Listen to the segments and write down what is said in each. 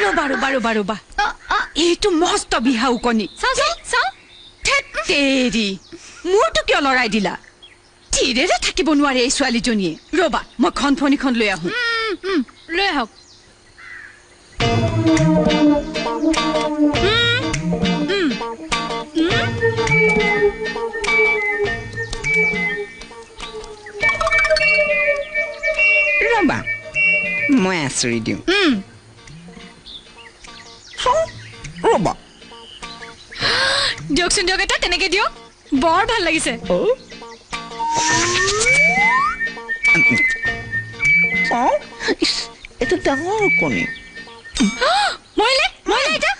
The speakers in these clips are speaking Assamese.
ৰবা এইটো মস্ত বিহাউ কণী চাও তেৰি মোৰটো কিয় লৰাই দিলা চিৰেৰে থাকিব নোৱাৰে এই ছোৱালীজনীয়ে ৰবা মই খনফনিখন লৈ আহোঁ লৈ আহক ৰবা মই আচৰি দিওঁ ৰবা দিয়কচোন দিয়ক এটা তেনেকে দিয়ক বৰ ভাল লাগিছে এটা ডাঙৰ কণী মৰিলে এটা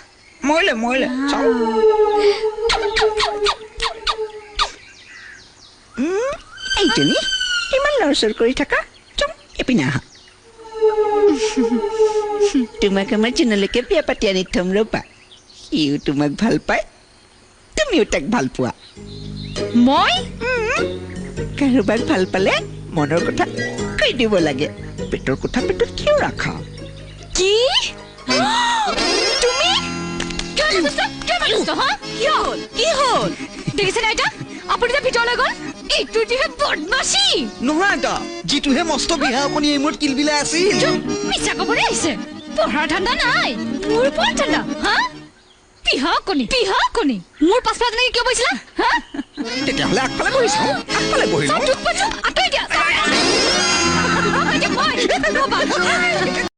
মৰিলে চাওঁ এইজনী ইমান লৰচৰ কৰি থাকা চোন এপিনে আহা তোমাক আমাৰ জিনলৈকে বিয়া পাতি আনি থম ৰবা সিও তোমাক ভাল পায় তুমিও তাক ভাল পোৱা মই কাৰোবাক ভাল পালে মনৰ কথা কৈ দিব লাগে পেটৰ কথা পেটত কিয় ৰাখা কি তুমি কি হ'ল দেখিছে না এটা আপুনি যে ভিতৰলৈ গ'ল এইটো যিহে বদমাছি নহয় এটা যিটোহে মস্ত বিহা আপুনি এই মূৰত কিলবিলাই আছিল মিছা ক'বলৈ আহিছে পঢ়াৰ ঠাণ্ডা নাই মোৰ ওপৰত ঠাণ্ডা হা পিহা কণী মোৰ পাছফালে তেনেকে কিয় বহিছিলা হা তেতিয়াহ'লে আগফালে বহি চাওঁ আগফালে বহি লওঁ আঁতৰি দিয়া